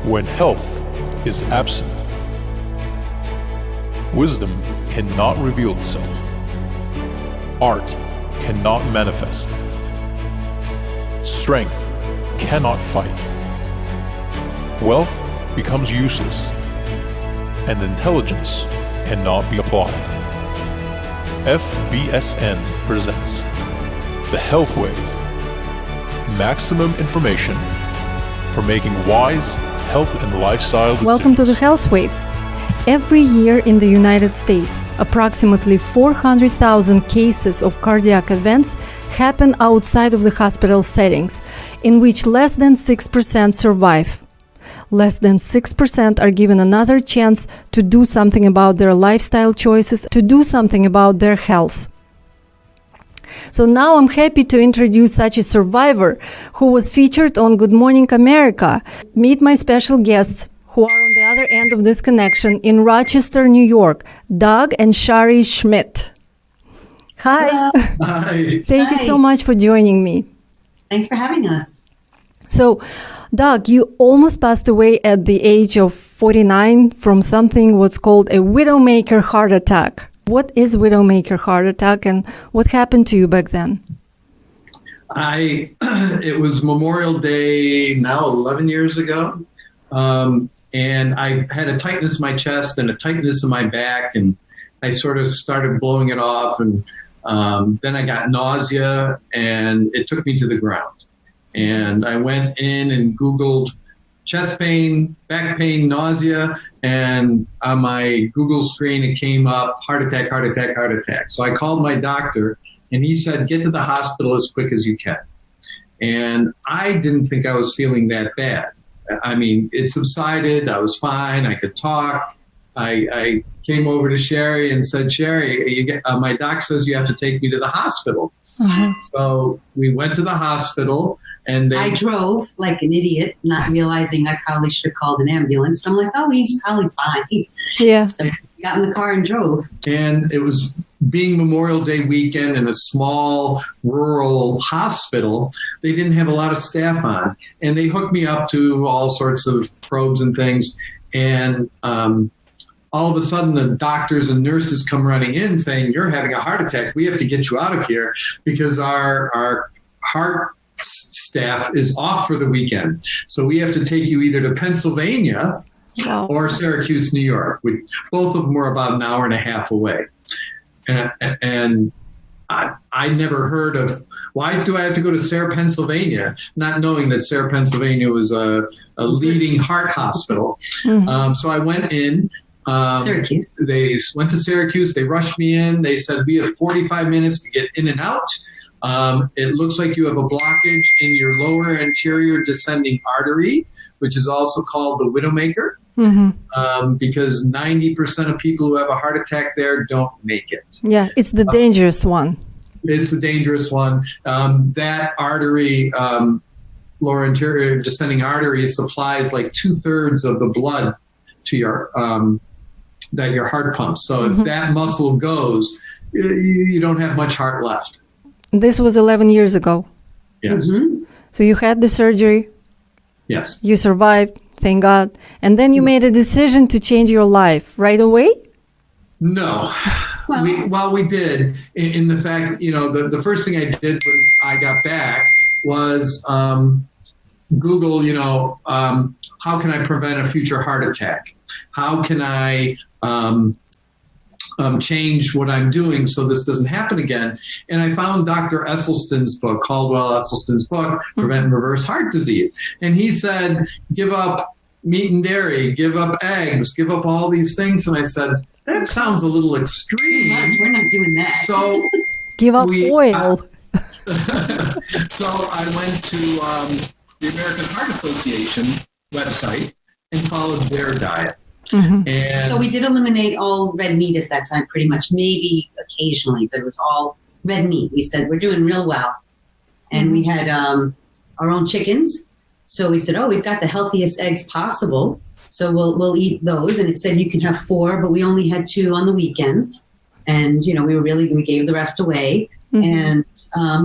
when health is absent. Wisdom cannot reveal itself. Art cannot manifest. Strength cannot fight. Wealth becomes useless, and intelligence cannot be applied. FBSN presents The Health Wave. Maximum information for making wise health and lifestyle decisions. Welcome to The Health Wave. Every year in the United States, approximately 400,000 cases of cardiac events happen outside of the hospital settings, in which less than 6% survive. Less than 6% are given another chance to do something about their lifestyle choices, to do something about their health. So now I'm happy to introduce such a survivor who was featured on Good Morning America. Meet my special guests who are on the other end of this connection in Rochester, New York, Doug and Shari Schmidt. Hi. Hi. Thank you so much for joining me. Thanks for having us. So, Doug, you almost passed away at the age of 49 from something what's called a widowmaker heart attack. What is widowmaker heart attack and what happened to you back then? It was Memorial Day now 11 years ago. And I had a tightness in my chest and a tightness in my back, and I sort of started blowing it off. And then I got nausea, and it took me to the ground. And I went in and Googled chest pain, back pain, nausea, and on my Google screen it came up heart attack, heart attack, heart attack. So I called my doctor, and he said, get to the hospital as quick as you can. And I didn't think I was feeling that bad. I mean, it subsided. I was fine. I could talk. I came over to Shari and said, Shari, my doc says you have to take me to the hospital. Uh-huh. So we went to the hospital, and I drove like an idiot, not realizing I probably should have called an ambulance. But I'm like, oh, he's probably fine. Yeah. So we got in the car and drove. And it was being Memorial Day weekend in a small rural hospital. They didn't have a lot of staff on, and they hooked me up to all sorts of probes and things. And all of a sudden, the doctors and nurses come running in saying, you're having a heart attack. We have to get you out of here because our heart staff is off for the weekend. So we have to take you either to Pennsylvania or Syracuse, New York. Both of them were about an hour and a half away. And I never heard of, why do I have to go to Sarah, Pennsylvania, not knowing that Sarah, Pennsylvania was a leading heart hospital. Mm-hmm. So I went in. Syracuse. They went to Syracuse. They rushed me in. They said, we have 45 minutes to get in and out. It looks like you have a blockage in your lower anterior descending artery, which is also called the widowmaker. Mm-hmm. Because 90% of people who have a heart attack there don't make it. Yeah, it's the dangerous one. It's the dangerous one. That artery, lower anterior descending artery, supplies like 2/3 of the blood to your that your heart pumps. So if that muscle goes, you don't have much heart left. This was 11 years ago. Yes. Mm-hmm. So you had the surgery. Yes. You survived, thank God. And then you made a decision to change your life right away? No. We did. In the fact, the first thing I did when I got back was Google, how can I prevent a future heart attack? How can I change what I'm doing so this doesn't happen again? And I found Dr. Esselstyn's book, Caldwell Esselstyn's book, Prevent and Reverse Heart Disease. And he said, give up meat and dairy, give up eggs, give up all these things. And I said, that sounds a little extreme. We're not doing that. So give up oil. So I went to the American Heart Association website and followed their diet. Mm-hmm. And so we did eliminate all red meat at that time, pretty much, maybe occasionally, but it was all red meat. We said, we're doing real well. And we had our own chickens. So we said, we've got the healthiest eggs possible. So we'll eat those. And it said you can have 4, but we only had 2 on the weekends. And, we gave the rest away. And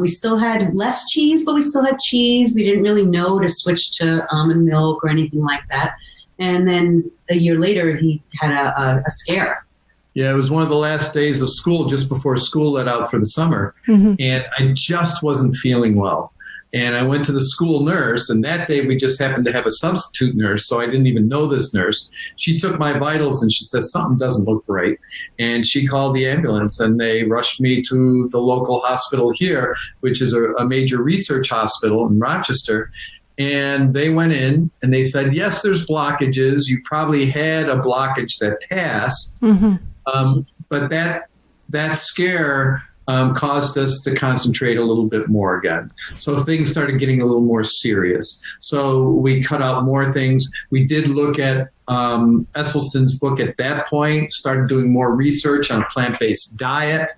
we still had less cheese, but we still had cheese. We didn't really know to switch to almond milk or anything like that. And then a year later, he had a scare. Yeah, it was one of the last days of school, just before school let out for the summer. And I just wasn't feeling well. And I went to the school nurse, and that day we just happened to have a substitute nurse, so I didn't even know this nurse. She took my vitals and she says, something doesn't look right. And she called the ambulance, and they rushed me to the local hospital here, which is a major research hospital in Rochester. And they went in and they said, yes, there's blockages. You probably had a blockage that passed. But that scare caused us to concentrate a little bit more again. So things started getting a little more serious. So we cut out more things. We did look at Esselstyn's book at that point, started doing more research on a plant-based diet.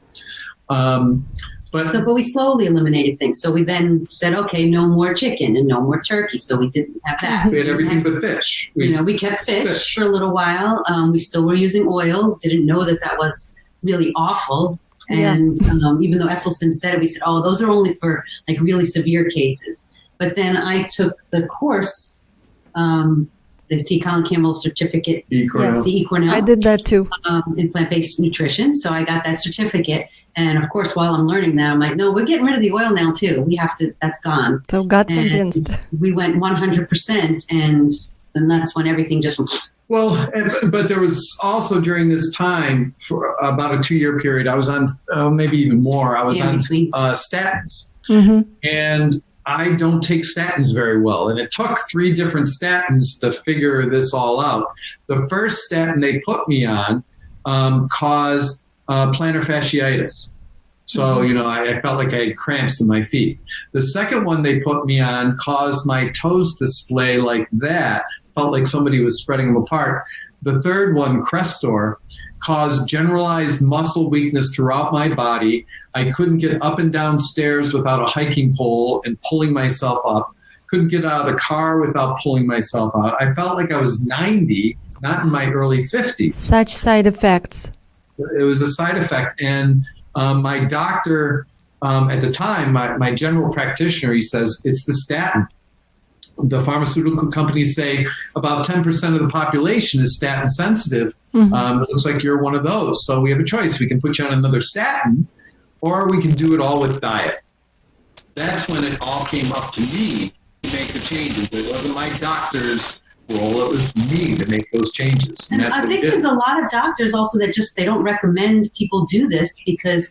But we slowly eliminated things. So we then said, okay, no more chicken and no more turkey. So we didn't have that. We had everything but fish. We kept fish for a little while. We still were using oil. Didn't know that was really awful. And even though Esselstyn said it, we said, oh, those are only for like really severe cases. But then I took the course, the T. Colin Campbell certificate, the eCornell. I did that too. In plant-based nutrition. So I got that certificate. And of course, while I'm learning that, I'm like, no, we're getting rid of the oil now too. We have to, that's gone. So got convinced. We went 100%. And then that's when everything just went. Well, but there was also during this time, for about a 2-year period, I was on, maybe even more, I was on statins. And I don't take statins very well. And it took 3 different statins to figure this all out. The first statin they put me on caused plantar fasciitis. So, I felt like I had cramps in my feet. The second one they put me on caused my toes to splay like that. Felt like somebody was spreading them apart. The third one, Crestor, caused generalized muscle weakness throughout my body. I couldn't get up and down stairs without a hiking pole and pulling myself up. Couldn't get out of the car without pulling myself out. I felt like I was 90, not in my early 50s. Such side effects. It was a side effect. And my doctor at the time, my general practitioner, he says, it's the statin. The pharmaceutical companies say about 10% of the population is statin sensitive. It looks like you're one of those. So we have a choice. We can put you on another statin, or we can do it all with diet. That's when it all came up to me to make the changes. It wasn't my doctor's role. It was me to make those changes. And I think there's a lot of doctors also that they don't recommend people do this because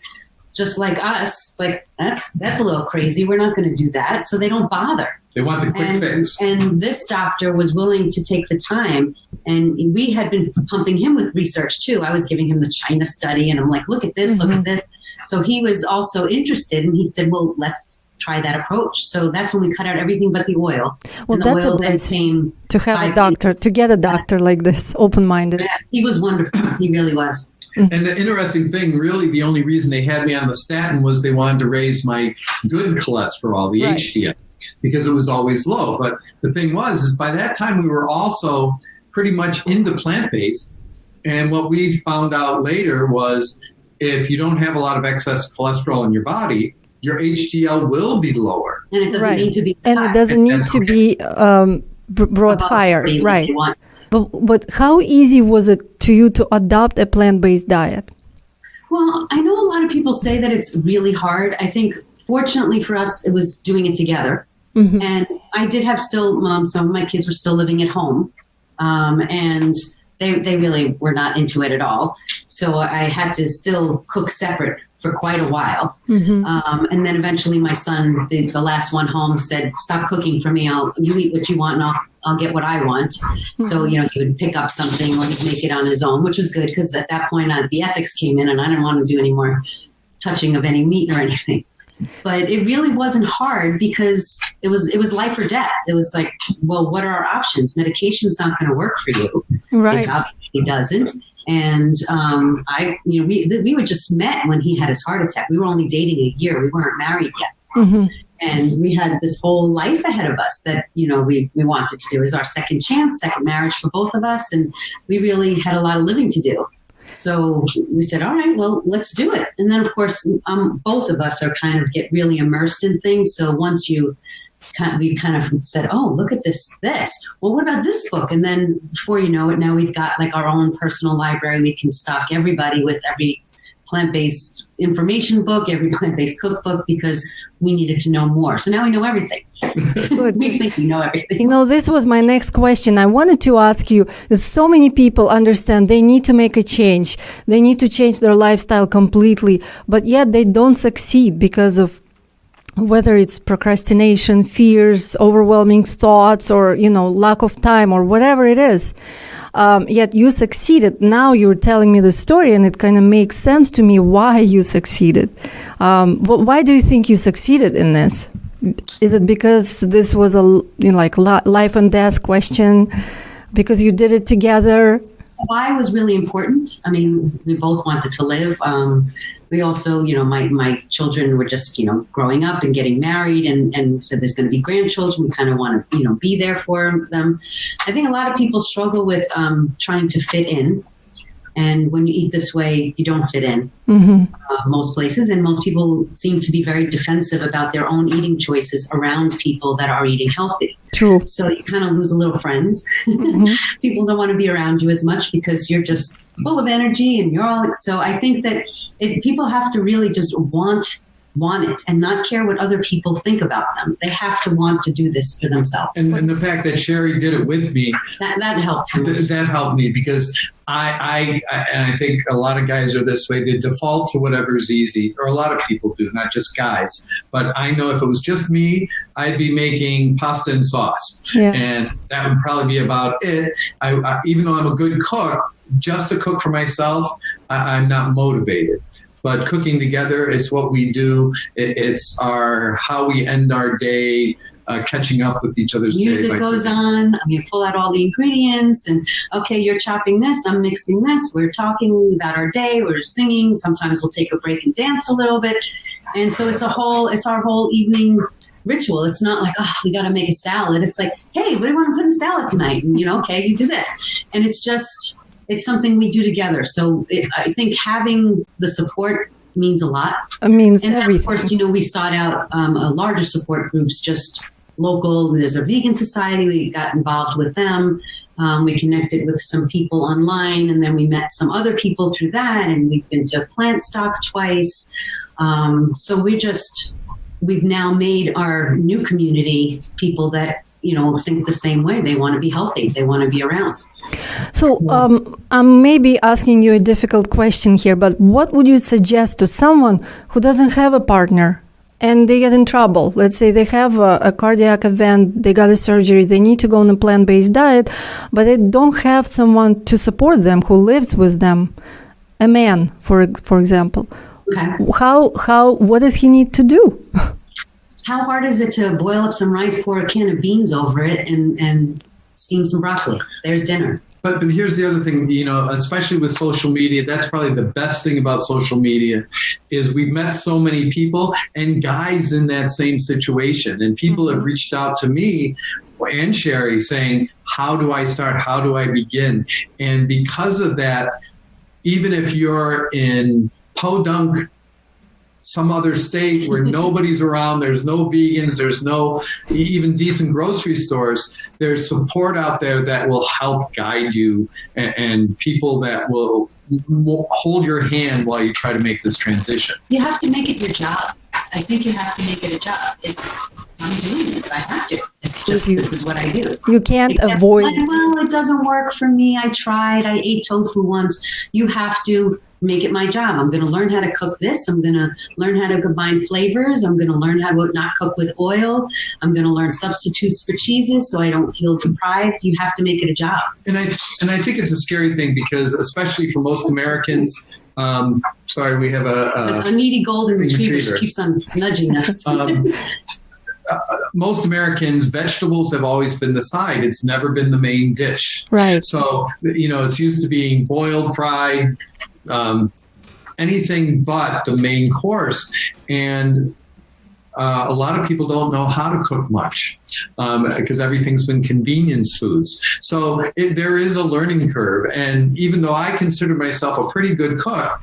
just like us, like that's a little crazy. We're not going to do that. So they don't bother. They want the quick fix. And this doctor was willing to take the time. And we had been pumping him with research too. I was giving him the China study and I'm like, look at this, look at this. So he was also interested and he said, well, let's try that approach. So that's when we cut out everything but the oil. Well, that's a blessing to have a doctor, to get a doctor like this, open-minded. Yeah, he was wonderful. He really was. And the interesting thing, really, the only reason they had me on the statin was they wanted to raise my good cholesterol, the HDL, because it was always low. But the thing is by that time we were also pretty much into plant-based. And what we found out later was if you don't have a lot of excess cholesterol in your body, your HDL will be lower. And it doesn't need to be high. And it doesn't need to be brought higher. Right. But how easy was it to you to adopt a plant-based diet? Well, I know a lot of people say that it's really hard. I think fortunately for us, it was doing it together. And I did have still, some of my kids were still living at home. And they really were not into it at all. So I had to still cook separate for quite a while. And then eventually my son, the last one home, said, stop cooking for me. You eat what you want and I'll get what I want. So, he would pick up something or he'd make it on his own, which was good because at that point the ethics came in and I didn't want to do any more touching of any meat or anything. But it really wasn't hard because it was life or death. It was like, well, what are our options? Medication's not going to work for you. Right. It obviously doesn't. And we were just met when he had his heart attack. We were only dating a year. We weren't married yet. And we had this whole life ahead of us that, we wanted to do as our second chance, second marriage for both of us. And we really had a lot of living to do. So we said, all right, well, let's do it. And then, of course, both of us are kind of get really immersed in things. So once we kind of said, oh, look at this. Well, what about this book? And then before you know it, now we've got like our own personal library. We can stock everybody with every plant-based information book, every plant-based cookbook, because we needed to know more. So now we know everything. Good. We think we know everything. You know, this was my next question. I wanted to ask you, so many people understand they need to make a change. They need to change their lifestyle completely, but yet they don't succeed because of whether it's procrastination, fears, overwhelming thoughts, or, lack of time, or whatever it is. Yet you succeeded. Now you're telling me the story, and it kind of makes sense to me why you succeeded. Why do you think you succeeded in this? Is it because this was a life and death question? Because you did it together? Why was really important. I mean, we both wanted to live. We also, my children were just, growing up and getting married, and said there's going to be grandchildren. We kind of want to, be there for them. I think a lot of people struggle with trying to fit in. And when you eat this way, you don't fit in most places. And most people seem to be very defensive about their own eating choices around people that are eating healthy. True. So you kind of lose a little friends. People don't want to be around you as much because you're just full of energy and you're all. So I think that people have to really just want it and not care what other people think about them. They have to want to do this for themselves. And the fact that Shari did it with me, that helped too. That helped me, because I think a lot of guys are this way. They default to whatever's easy, or a lot of people do, not just guys. But I know if it was just me, I'd be making pasta and sauce. Yeah. And that would probably be about it. I even though I'm a good cook, just to cook for myself, I'm not motivated. But cooking together, it's what we do. It's how we end our day, catching up with each other's music day. Goes on. You pull out all the ingredients, and okay, you're chopping this, I'm mixing this. We're talking about our day. We're singing. Sometimes we'll take a break and dance a little bit. And so it's our whole evening ritual. It's not like, oh, we got to make a salad. It's like, hey, what do you want to put in the salad tonight? And okay, you do this. And it's something we do together. So I think having the support means a lot. It means and everything. Of course, we sought out a larger support groups, just local. There's a vegan society. We got involved with them. We connected with some people online, and then we met some other people through that. And we've been to Plant Stock twice. So we've now made our new community people that, think the same way. They want to be healthy. They want to be around. So I'm maybe asking you a difficult question here, but what would you suggest to someone who doesn't have a partner and they get in trouble? Let's say they have a cardiac event, they got a surgery, they need to go on a plant-based diet, but they don't have someone to support them who lives with them, a man, for example. Okay. What does he need to do? How hard is it to boil up some rice, pour a can of beans over it, and steam some broccoli? There's dinner. But here's the other thing, especially with social media, that's probably the best thing about social media, is we've met so many people and guys in that same situation. And people have reached out to me and Shari saying, how do I start? How do I begin? And because of that, even if you're in Podunk, some other state where nobody's around, there's no vegans, there's no even decent grocery stores, there's support out there that will help guide you, and people that will hold your hand while you try to make this transition. You have to make it your job. I think you have to make it a job. I'm doing this. I have to. It's just, this is what I do. You can't avoid. Well, it doesn't work for me. I tried. I ate tofu once. You have to make it my job. I'm going to learn how to cook this. I'm going to learn how to combine flavors. I'm going to learn how to not cook with oil. I'm going to learn substitutes for cheeses so I don't feel deprived. You have to make it a job. And I think it's a scary thing, because especially for most Americans, sorry, we have a needy golden retriever. She keeps on nudging us. Most Americans, vegetables have always been the side. It's never been the main dish. Right. So, it's used to being boiled, fried, anything but the main course. And a lot of people don't know how to cook much because everything's been convenience foods. So there is a learning curve. And even though I consider myself a pretty good cook,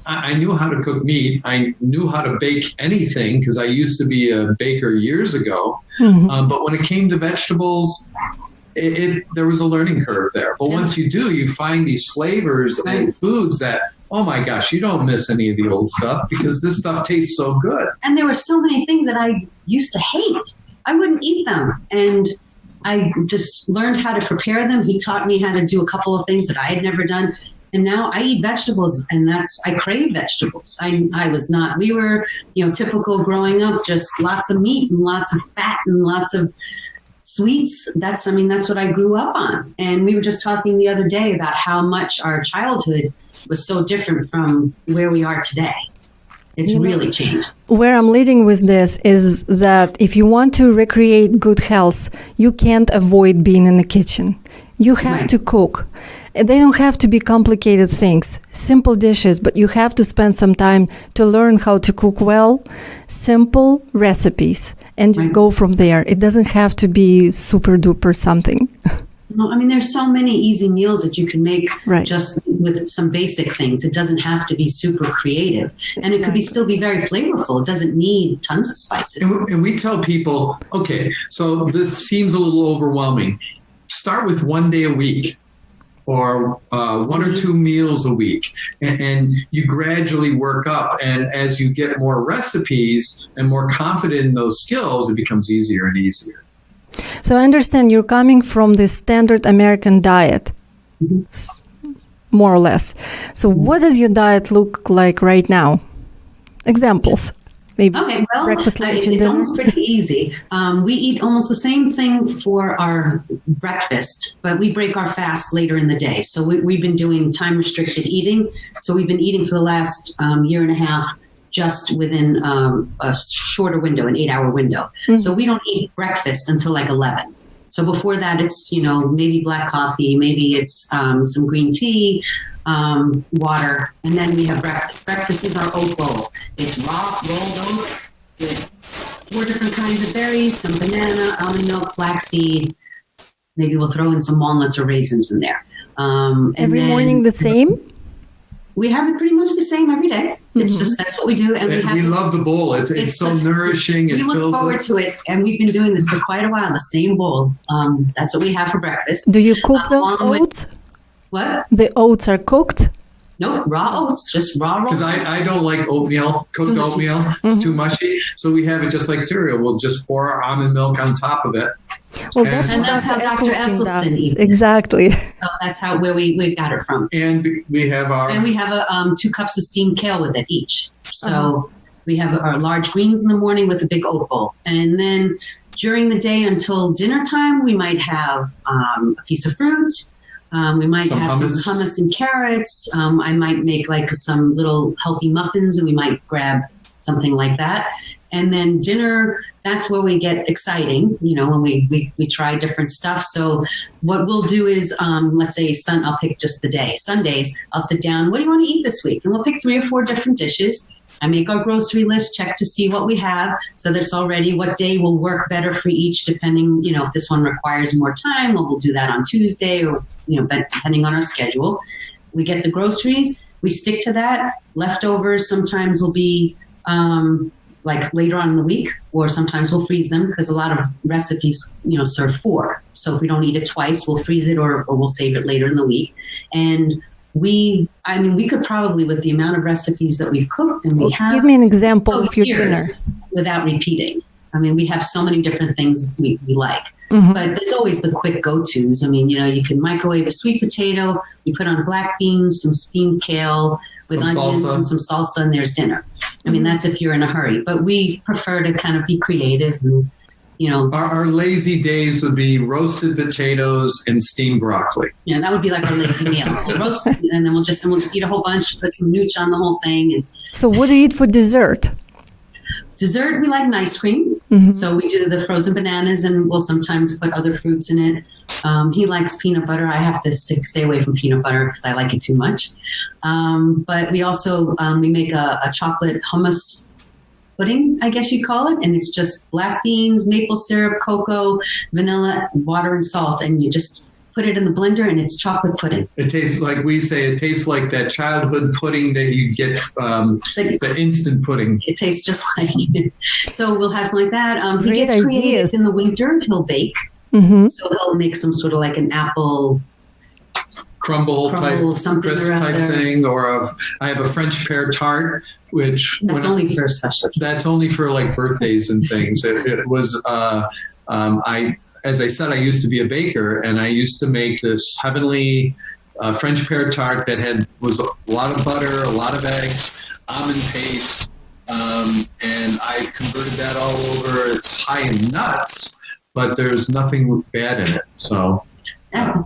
I knew how to cook meat. I knew how to bake anything because I used to be a baker years ago. But when it came to vegetables, there was a learning curve there. But once you do, you find these flavors and foods that, oh my gosh, you don't miss any of the old stuff because this stuff tastes so good. And there were so many things that I used to hate. I wouldn't eat them. And I just learned how to prepare them. He taught me how to do a couple of things that I had never done. And now I eat vegetables, and I crave vegetables. We were, typical growing up, just lots of meat and lots of fat and lots of sweets. That's what I grew up on. And we were just talking the other day about how much our childhood was so different from where we are today. It's really changed. Where I'm leading with this is that if you want to recreate good health, you can't avoid being in the kitchen. You have to cook. They don't have to be complicated things, simple dishes, but you have to spend some time to learn how to cook well, simple recipes, and just go from there. It doesn't have to be super duper something. No, there's so many easy meals that you can make just with some basic things. It doesn't have to be super creative. And it could still be very flavorful. It doesn't need tons of spices. And we tell people, okay, so this seems a little overwhelming. Start with 1 day a week or 1 or 2 meals a week. And you gradually work up. And as you get more recipes and more confident in those skills, it becomes easier and easier. So I understand you're coming from the standard American diet, more or less. So what does your diet look like right now? Examples. Maybe breakfast, lunch, and dinner. It's almost pretty easy. We eat almost the same thing for our breakfast, but we break our fast later in the day. So we've been doing time-restricted eating. So we've been eating for the last year and a half just within a shorter window, an 8-hour window. So we don't eat breakfast until like 11. So before that, it's, maybe black coffee, maybe it's some green tea, water, and then we have breakfast. Breakfast is our oat bowl. It's raw rolled oats with 4 different kinds of berries, some banana, almond milk, flaxseed. Maybe we'll throw in some walnuts or raisins in there. Every morning the same? We have it pretty much the same every day. It's just, that's what we do. And we love the bowl. It's so nourishing. We look forward to it. And we've been doing this for quite a while, the same bowl. That's what we have for breakfast. Do you cook those oats? What? The oats are cooked? Nope, raw oats, just raw. Because I don't like oatmeal, cooked oatmeal. It's too mushy. So we have it just like cereal. We'll just pour our almond milk on top of it. Well, that's how Dr. Esselstyn eats. Exactly. So that's where we got it from. And we have a 2 cups of steamed kale with it each. So we have our large greens in the morning with a big oat bowl. And then during the day until dinner time, we might have a piece of fruit. We might have some hummus and carrots. I might make like some little healthy muffins, and we might grab something like that. And then dinner, that's where we get exciting, when we try different stuff. So what we'll do is, let's say I'll pick just the day. Sundays, I'll sit down, what do you want to eat this week? And we'll pick 3 or 4 different dishes. I make our grocery list, check to see what we have. So that's already what day will work better for each, depending, if this one requires more time, we'll do that on Tuesday or, depending on our schedule. We get the groceries, we stick to that. Leftovers sometimes will be, like later on in the week, or sometimes we'll freeze them because a lot of recipes, serve 4. So if we don't eat it twice, we'll freeze it or we'll save it later in the week. And we could probably, with the amount of recipes that we've cooked and we have. Give me an example of your dinner. Without repeating. We have so many different things we like. But it's always the quick go-tos. You can microwave a sweet potato, you put on black beans, some steamed kale, with some onions salsa. And some salsa, and there's dinner. That's if you're in a hurry. But we prefer to kind of be creative. And, Our lazy days would be roasted potatoes and steamed broccoli. Yeah, that would be like our lazy meal. We'll roast it, and then we'll just eat a whole bunch, put some nooch on the whole thing. So what do you eat for dessert? Dessert, we like an ice cream. So we do the frozen bananas, and we'll sometimes put other fruits in it. He likes peanut butter. I have to stay away from peanut butter because I like it too much. But we also we make a chocolate hummus pudding, I guess you call it. And it's just black beans, maple syrup, cocoa, vanilla, water, and salt. And you just put it in the blender and it's chocolate pudding. It tastes like we say, it tastes like that childhood pudding that you get, the instant pudding. It tastes just like it. So we'll have something like that. He Great gets creative ideas. in the winter. He'll bake. Mm-hmm. So he'll make some sort of like an apple Crumble type, something crisp or type other. I have a French pear tart, which That's only for special. that's only for like birthdays and things. It was, as I said, I used to be a baker, and I used to make this heavenly French pear tart that was a lot of butter, a lot of eggs, almond paste, and I converted that all over. It's high in nuts, but there's nothing bad in it. So.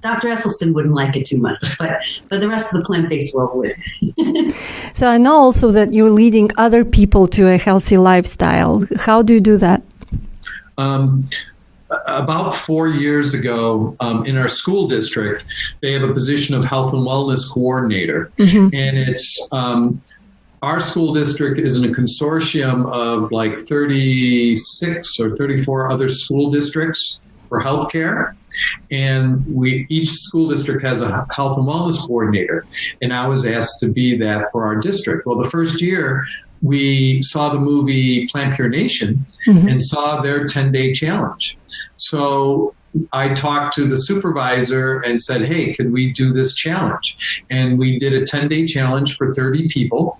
Dr. Esselstyn wouldn't like it too much, but the rest of the plant-based world would. So I know also that you're leading other people to a healthy lifestyle. How do you do that? About 4 years ago, in our school district, they have a position of health and wellness coordinator. Mm-hmm. And it's our school district is in a consortium of like 36 or 34 other school districts for healthcare. And each school district has a health and wellness coordinator. And I was asked to be that for our district. Well, the first year, we saw the movie Plant Pure Nation and saw their 10-day challenge. So I talked to the supervisor and said, hey, could we do this challenge? And we did a 10-day challenge for 30 people.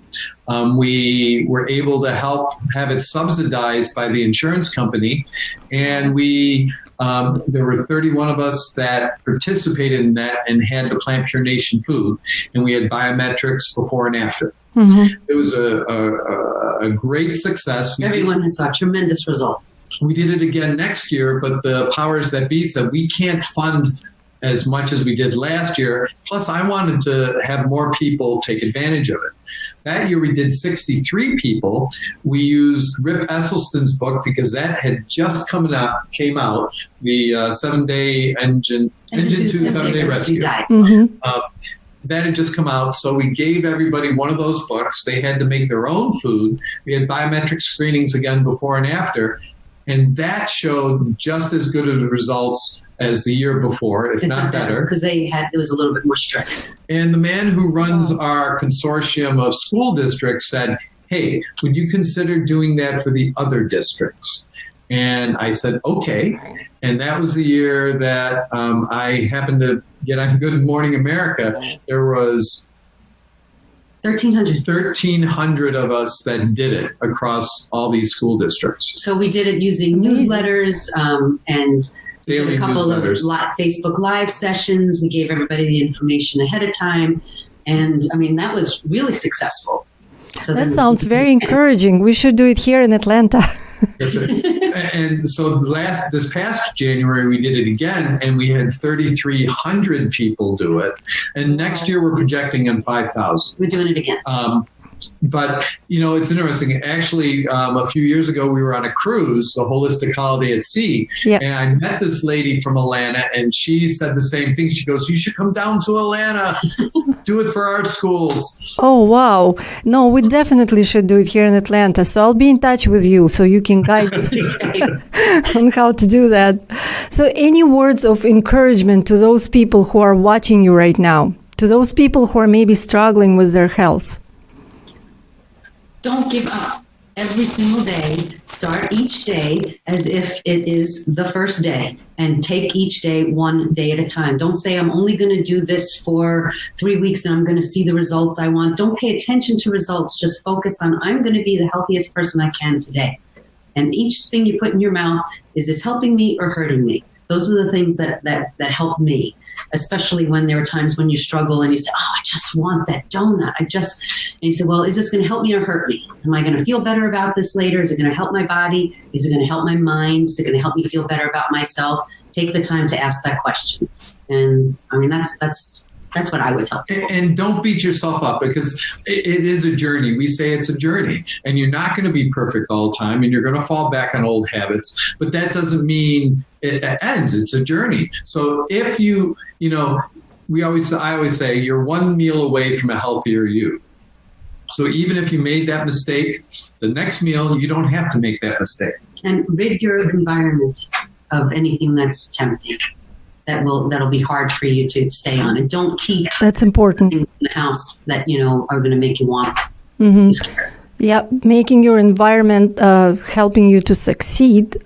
We were able to have it subsidized by the insurance company. And there were 31 of us that participated in that and had the Plant Pure Nation food. And we had biometrics before and after. Mm-hmm. It was a great success. Everyone has saw tremendous results. We did it again next year, but the powers that be said we can't fund as much as we did last year. Plus, I wanted to have more people take advantage of it. That year we did 63 people. We used Rip Esselstyn's book because that had just came out, the 7-day Engine 2 7-day Rescue. That had just come out, so we gave everybody one of those books. They had to make their own food. We had biometric screenings again before and after, and that showed just as good of results as the year before, if not better. Because it was a little bit more strict. And the man who runs our consortium of school districts said, hey, would you consider doing that for the other districts? And I said, okay. And that was the year that I happened to get on Good Morning America. There was 1,300 of us that did it across all these school districts. So we did it using newsletters and daily a couple newsletters. of Facebook Live sessions. We gave everybody the information ahead of time. And I mean, that was really successful. So that sounds very encouraging. We should do it here in Atlanta. And so this past January, we did it again, and we had 3,300 people do it. And next year, we're projecting on 5,000. We're doing it again. But, it's interesting. Actually, a few years ago, we were on a cruise, the Holistic Holiday at Sea. Yep. And I met this lady from Atlanta, and she said the same thing. She goes, you should come down to Atlanta. Do it for our schools. Oh, wow. No, we definitely should do it here in Atlanta. So I'll be in touch with you so you can guide me on how to do that. So any words of encouragement to those people who are watching you right now, to those people who are maybe struggling with their health? Don't give up. Every single day, start each day as if it is the first day, and take each day one day at a time. Don't say, I'm only going to do this for 3 weeks and I'm going to see the results I want. Don't pay attention to results. Just focus on, I'm going to be the healthiest person I can today. And each thing you put in your mouth, is this helping me or hurting me? Those were the things that helped me. Especially when there are times when you struggle and you say, oh, I just want that donut. And you say, well, is this going to help me or hurt me? Am I going to feel better about this later? Is it going to help my body? Is it going to help my mind? Is it going to help me feel better about myself? Take the time to ask that question. And I mean, that's what I would tell people. And don't beat yourself up, because it is a journey. We say it's a journey, and you're not going to be perfect all the time, and you're going to fall back on old habits. But that doesn't mean it ends. It's a journey. So if I always say, you're one meal away from a healthier you. So even if you made that mistake, the next meal, you don't have to make that mistake. And rid your environment of anything that's tempting. That'll be hard for you to stay on. And don't keep That's important. things in the house that, are going to make you want. Yeah, making your environment helping you to succeed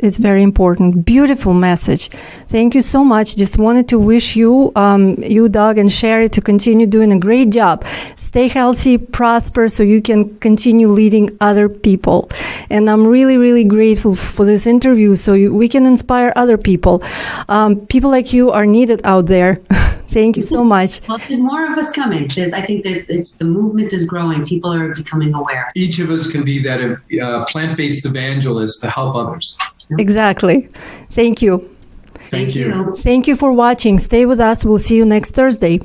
is very important. Beautiful message. Thank you so much. Just wanted to wish you, Doug and Shari, to continue doing a great job. Stay healthy, prosper, so you can continue leading other people. And I'm really, really grateful for this interview, so we can inspire other people. People like you are needed out there. Thank you so much. Well, there's more of us coming. I think the movement is growing. People are becoming aware. Each of us can be that plant-based evangelist to help others. Exactly. Thank you. Thank you. Thank you for watching. Stay with us. We'll see you next Thursday.